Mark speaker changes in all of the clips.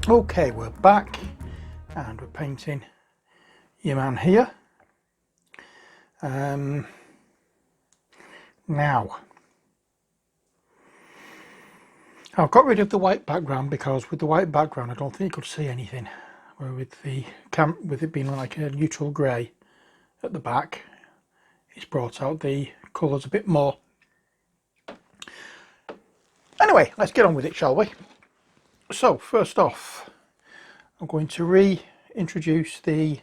Speaker 1: Okay, we're back and we're painting your man here. Now, I've got rid of the white background because with the white background I don't think you could see anything. Where with it being like a neutral grey at the back, it's brought out the colours a bit more. Anyway, let's get on with it, shall we? So first off, I'm going to reintroduce the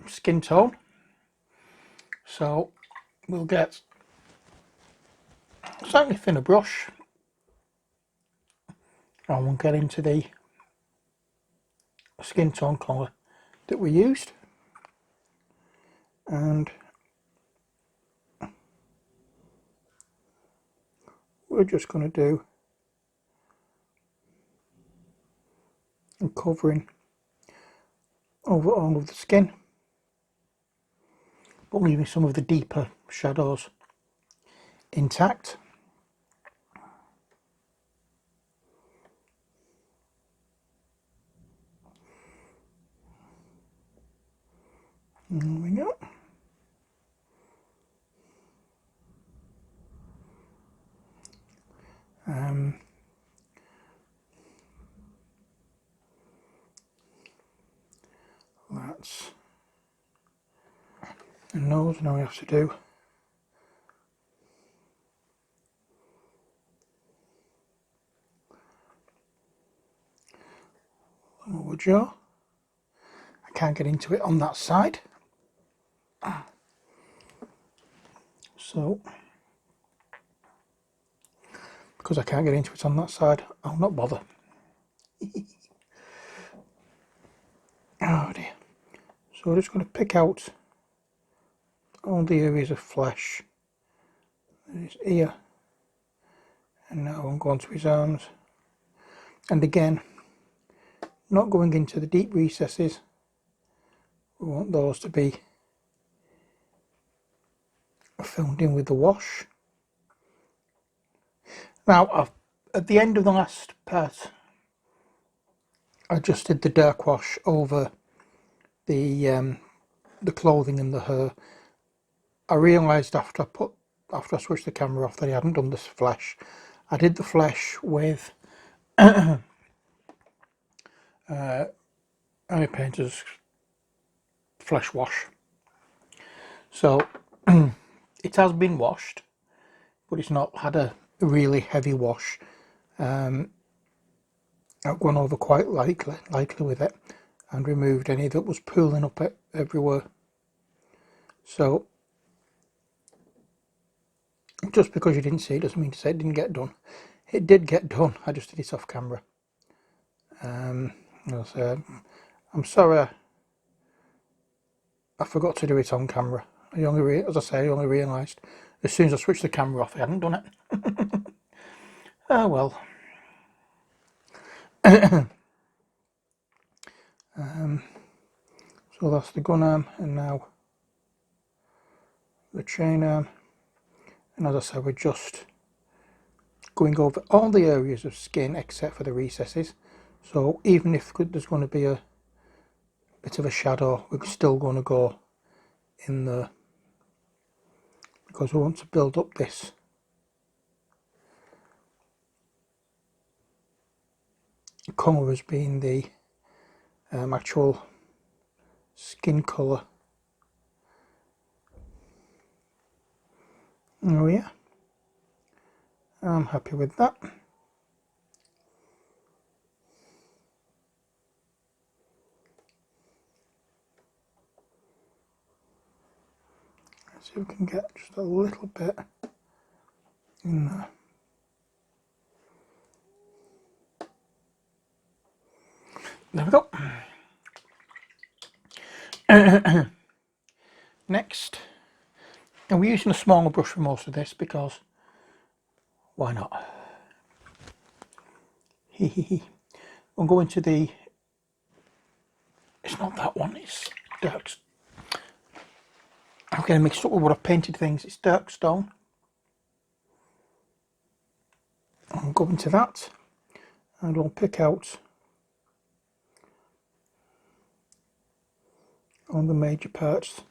Speaker 1: skin tone. So we'll get a slightly thinner brush and we'll get into the skin tone colour that we used, and we're just going to do and covering over all of the skin, but leaving some of the deeper shadows intact. There we go. That's the nose. Now we have to do lower jaw. I can't get into it on that side, so because I can't get into it on that side, I'll not bother. Oh dear. So we're just going to pick out all the areas of flesh. There's his ear, and now I'm going to his arms, and again not going into the deep recesses. We want those to be filled in with the wash. Now at the end of the last part I just did the dark wash over the clothing and the hair. I realised after I switched the camera off that I hadn't done this flesh. I did the flesh with Eye Painter's flesh wash. So it has been washed, but it's not had a really heavy wash. I've gone over quite lightly with it and removed any that was pooling up everywhere. So just because you didn't see it doesn't mean to say it didn't get done. It did get done. I just did it off camera. I'm sorry I forgot to do it on camera. As I say, I only realised as soon as I switched the camera off I hadn't done it. Oh well. So that's the gun arm, and now the chain arm, and as I said, we're just going over all the areas of skin except for the recesses. So even if there's going to be a bit of a shadow, we're still going to go in there because we want to build up this colour as being the actual skin colour. Oh yeah, I'm happy with that. Let's see if we can get just a little bit in there. There we go. Next, and we're using a smaller brush for most of this because why not? We'll go into the, it's not that one, it's dark. I'm getting mixed up with what I've painted things. It's dark stone. I'll go into that and we'll pick out on the major parts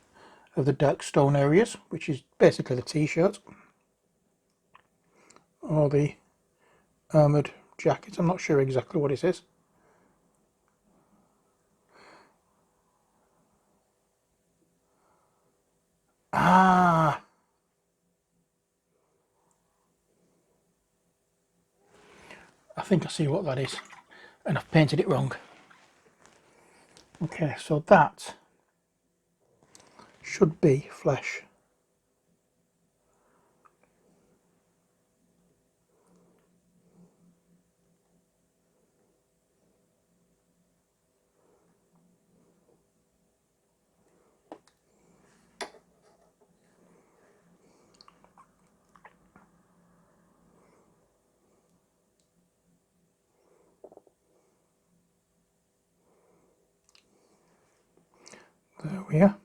Speaker 1: of the dark stone areas, which is basically the t-shirt or the armoured jacket. I'm not sure exactly what it is. Ah, I think I see what that is, and I've painted it wrong. Okay, so that should be flesh. There we are.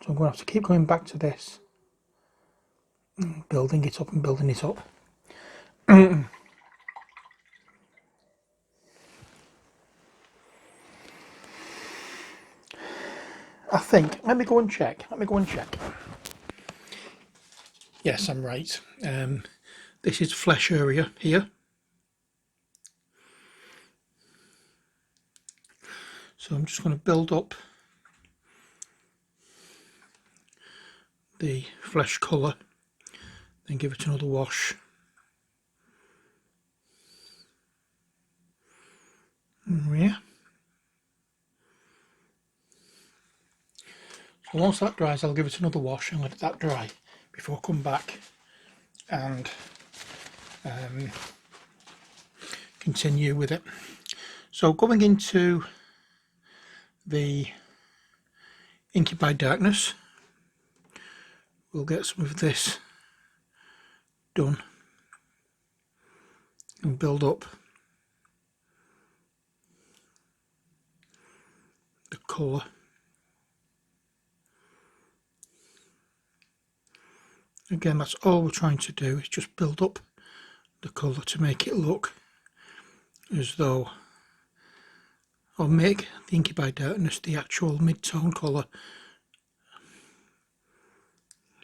Speaker 1: So I'm going to have to keep going back to this, building it up and building it up. I think, let me go and check. Yes, I'm right. This is flesh area here. So I'm just going to build up the flesh colour, then give it another wash. Yeah. So once that dries, I'll give it another wash and let that dry before I come back and continue with it. So going into the Inky by Darkness, we'll get some of this done and build up the colour. Again, that's all we're trying to do, is just build up the colour to make it look as though, or make the Inky by Darkness the actual mid-tone colour,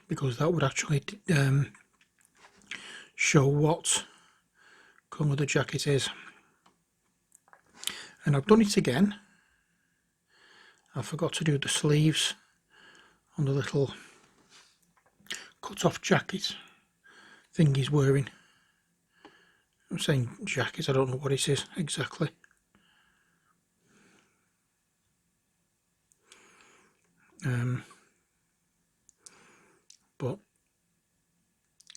Speaker 1: because that would actually show what colour the jacket is. And I've done it again. I forgot to do the sleeves on the little cut-off jacket thing he's wearing. I'm saying jacket, I don't know what it is exactly. But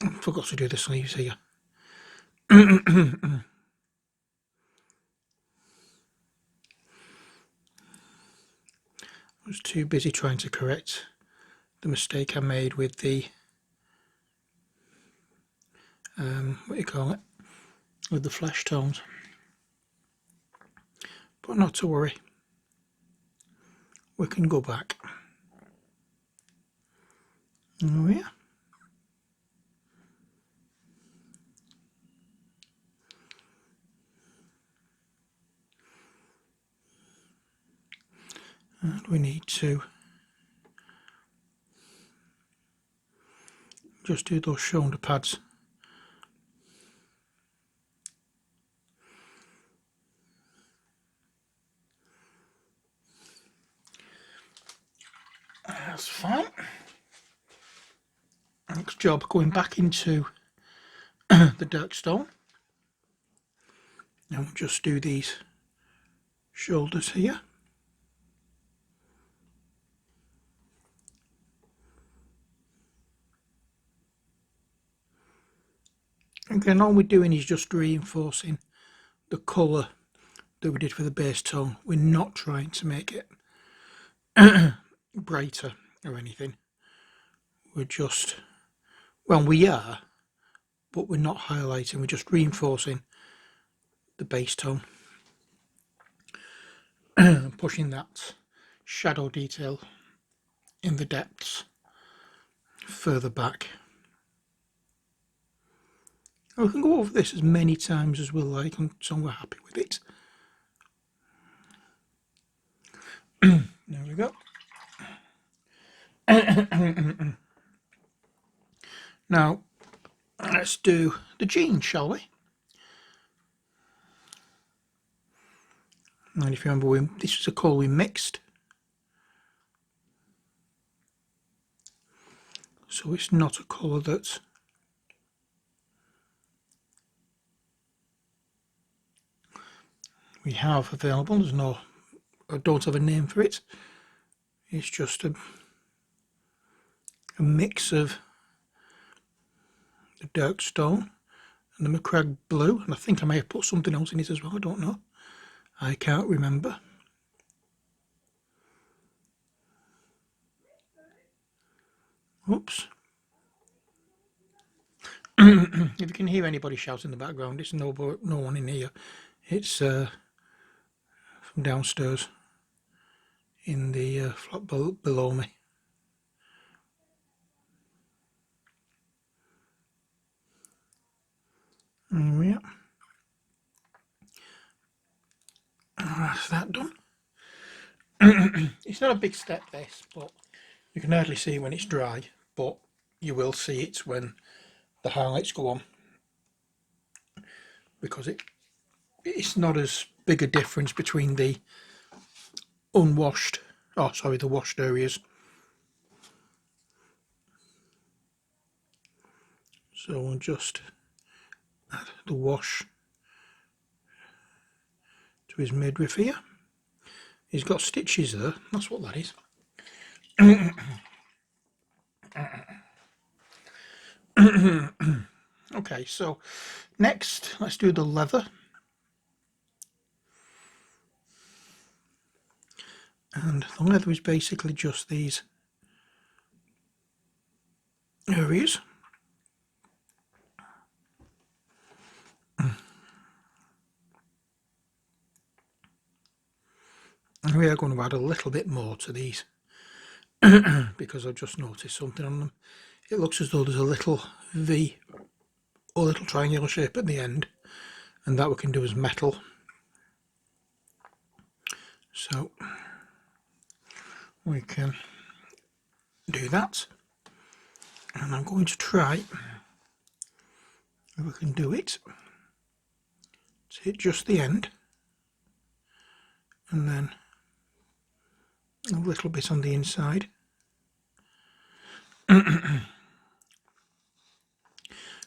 Speaker 1: I forgot to do the sleeves here. I was too busy trying to correct the mistake I made with the what you call it, with the flesh tones. But not to worry, we can go back. Oh yeah. And we need to just do those shoulder pads. That's fine. Next job, going back into the dark stone. And we'll just do these shoulders here. Again, all we're doing is just reinforcing the colour that we did for the base tone. We're not trying to make it brighter or anything. We're just, well, we are, but we're not highlighting, we're just reinforcing the base tone. Pushing that shadow detail in the depths further back. We can go over this as many times as we like until we're happy with it. There we go. Now, let's do the jeans, shall we? And if you remember, this was a colour we mixed. So it's not a colour that we have available. There's no, I don't have a name for it. It's just a mix of the dark stone and the McCrag blue, and I think I may have put something else in it as well. I don't know. I can't remember. Oops. If you can hear anybody shouting in the background, it's no one in here. It's from downstairs in the flat below me. Yeah. That's that done. It's not a big step, this, but you can hardly see when it's dry, but you will see it when the highlights go on, because it's not as big a difference between the unwashed, the washed areas. So we'll just add the wash to his midriff here. He's got stitches there, that's what that is. Okay, so next let's do the leather. And the leather is basically just these areas. And we are going to add a little bit more to these because I've just noticed something on them. It looks as though there's a little V or little triangular shape at the end, and that we can do as metal. So we can do that, and I'm going to try if we can do it to hit just the end, and then a little bit on the inside.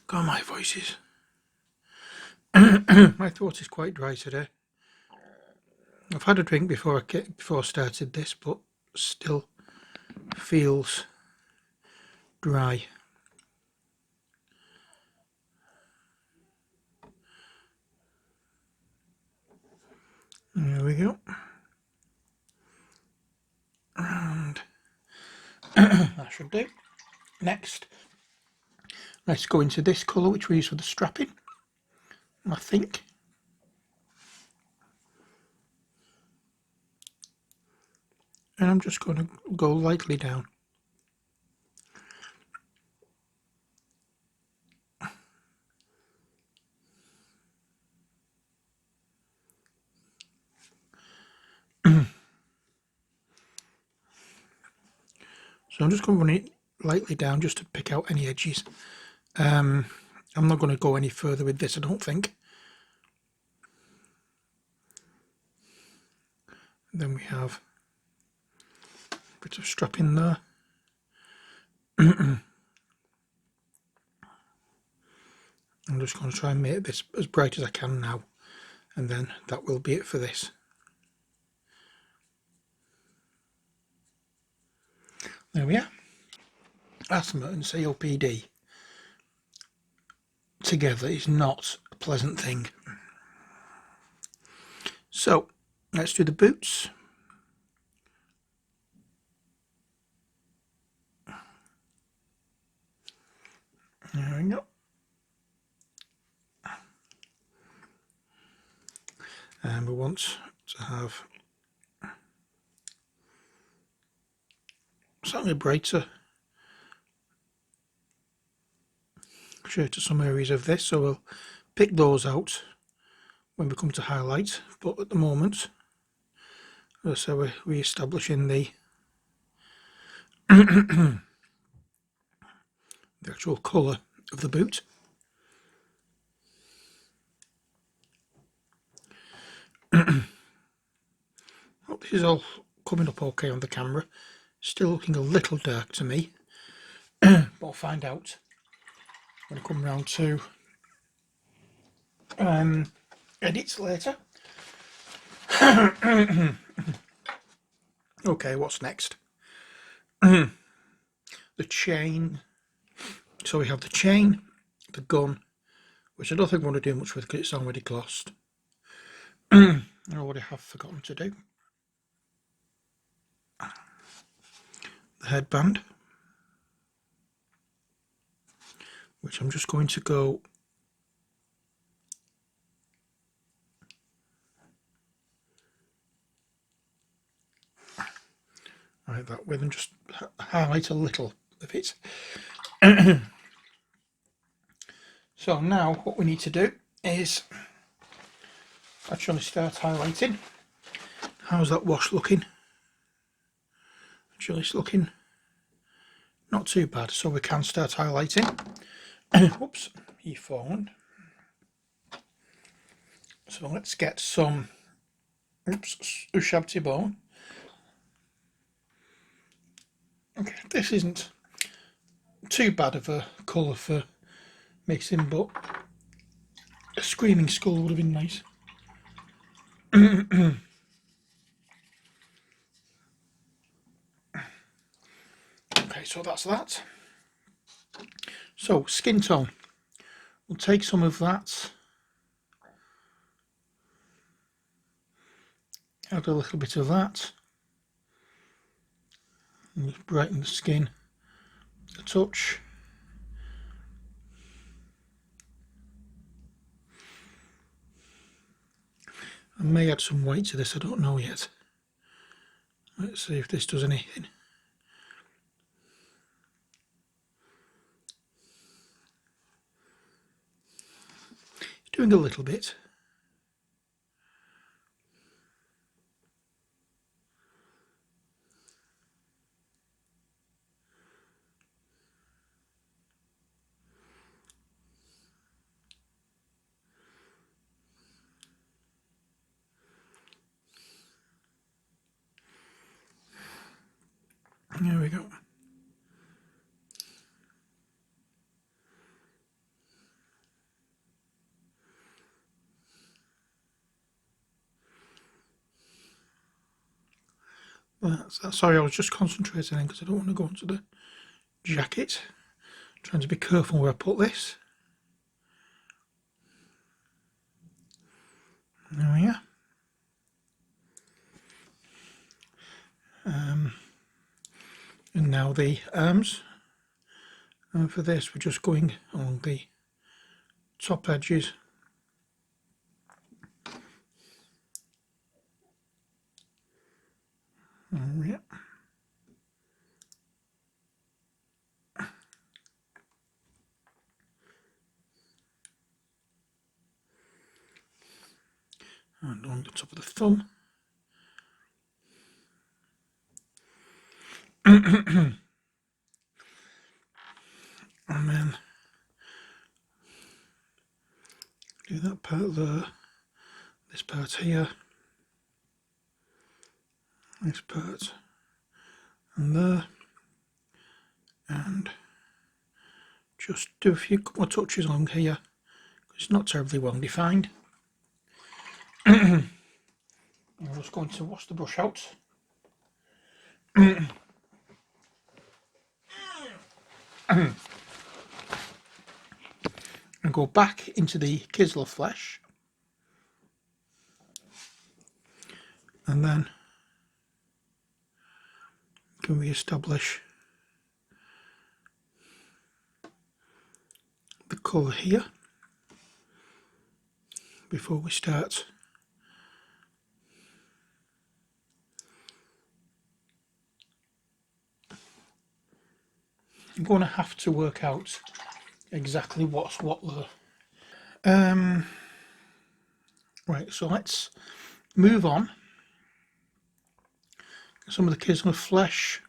Speaker 1: God, my voice is my throat is quite dry today. I've had a drink before I started this, but still feels dry. There we go. And that should do. Next, let's go into this colour, which we use for the strapping, I think. And I'm just going to go lightly down. So I'm just going to run it lightly down just to pick out any edges. I'm not going to go any further with this, I don't think. Then we have a bit of strapping there. I'm just going to try and make this as bright as I can now, and then that will be it for this. There we are. Asthma and COPD together is not a pleasant thing. So let's do the boots. There we go. And we want to have slightly brighter shade to some areas of this, so we'll pick those out when we come to highlight, but at the moment So we're re-establishing the the actual colour of the boot. Hope this is all coming up okay on the camera. Still looking a little dark to me, but I'll find out when I come round to edits later. Okay, what's next? The chain. So we have the chain, the gun, which I don't think I want to do much with because it's already glossed. I already have forgotten to do. The headband, which I'm just going to go like that with and just highlight a little of it. So now what we need to do is actually start highlighting. How's that wash looking? Actually it's looking not too bad, so we can start highlighting. Oops, he fallen. So let's get some Ushabti bone. Okay, this isn't too bad of a colour for mixing, but a screaming skull would have been nice. Okay, so that's that. So skin tone, we'll take some of that, add a little bit of that, and just brighten the skin a touch. I may add some white to this, I don't know yet. Let's see if this does anything. It's doing a little bit. There we go. Sorry, I was just concentrating because I don't want to go onto the jacket. Trying to be careful where I put this. There we are. And now the arms. And for this, we're just going on the top edges. Yeah. And along the top of the thumb. And then do that part there, this part here, this part, and there, and just do a few couple of touches along here. It's not terribly well defined. I'm just going to wash the brush out. And go back into the Kisler flesh, and then can re-establish the colour here before we start. I'm going to have to work out exactly what's what there. Right, so let's move on some of the kismet flesh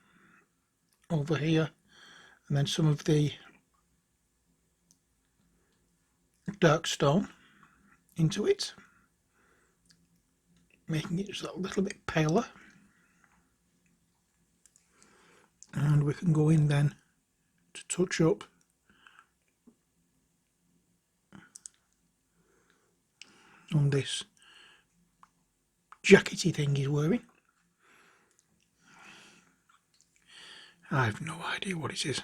Speaker 1: over here, and then some of the dark stone into it, making it just a little bit paler. And we can go in then to touch up on this jackety thing he's wearing. I have no idea what it is.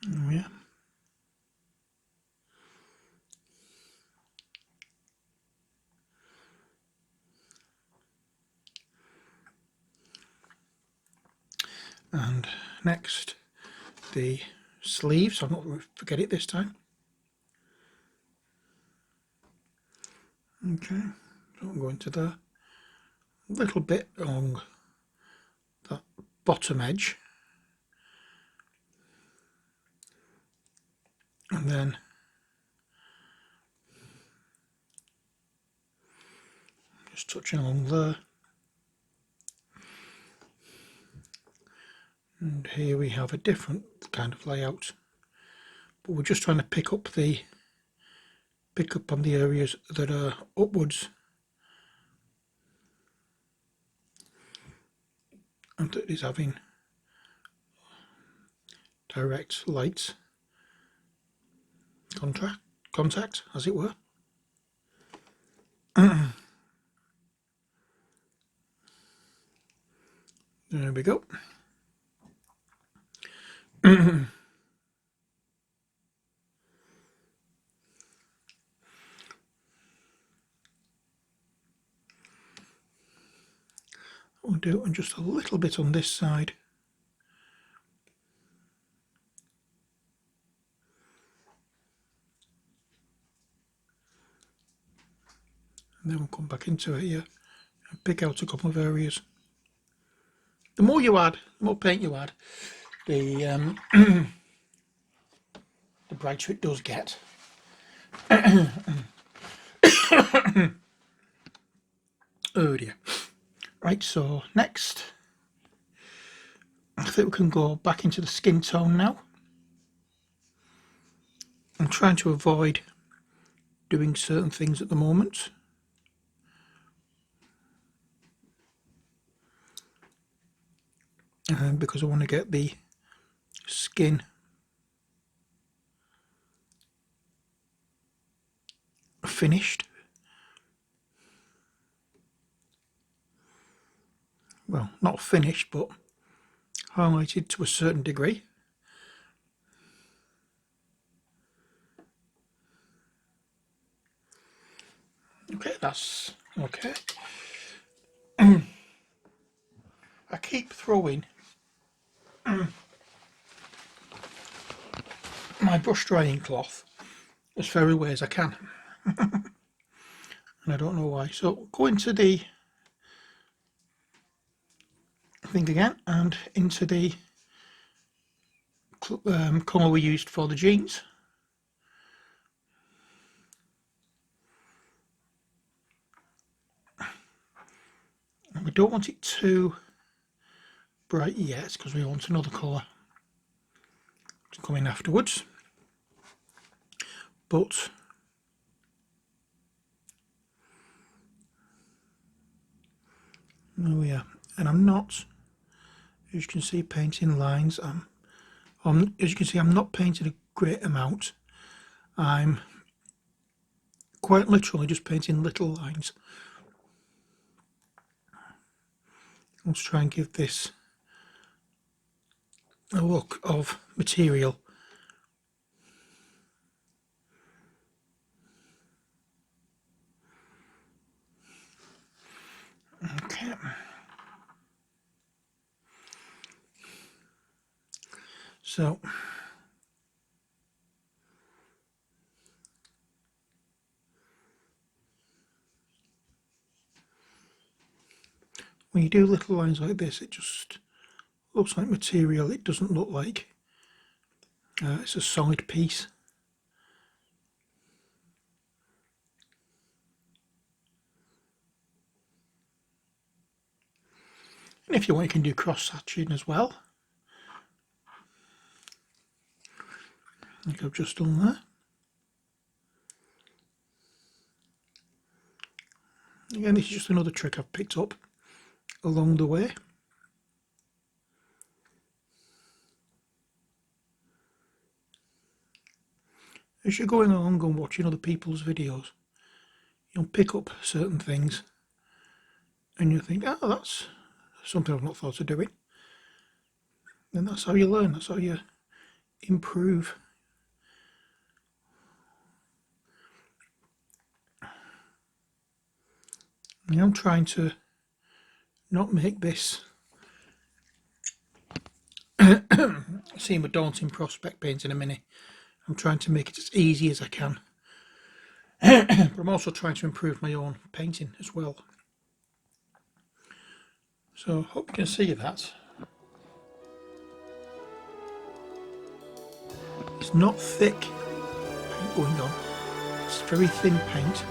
Speaker 1: Oh yeah. And next, the sleeves. I'm not going to forget it this time. Okay, so I'm going to the little bit along that bottom edge, and then just touching along there. And here we have a different kind of layout, but we're just trying to pick up on the areas that are upwards and that is having direct light contact, as it were. There we go. We'll do it just a little bit on this side. And then we'll come back into it here and pick out a couple of areas. The more you add, the more paint you add, the the brighter it does get. Oh dear. Right, so next, I think we can go back into the skin tone now. I'm trying to avoid doing certain things at the moment. Because I want to get the skin finished. Well, not finished, but highlighted to a certain degree. Okay, that's okay. I keep throwing my brush drying cloth as far away as I can. And I don't know why. So go into the thing again and into the colour we used for the jeans. And we don't want it too bright yet because we want another colour to come in afterwards. But there we are. And I'm not, as you can see, painting lines. As you can see, I'm not painting a great amount. I'm quite literally just painting little lines. Let's try and give this a look of material. Okay. So when you do little lines like this, it just looks like material. It doesn't look like it's a solid piece. And if you want, you can do cross-hatching as well, like I've just done there. Again, this is just another trick I've picked up along the way. As you're going along and watching other people's videos, you'll pick up certain things and you think, oh, that's something I've not thought of doing. And that's how you learn, that's how you improve. And I'm trying to not make this seem a daunting prospect painting a minute. I'm trying to make it as easy as I can. But I'm also trying to improve my own painting as well. So I hope you can see that. It's not thick paint going on, it's very thin paint.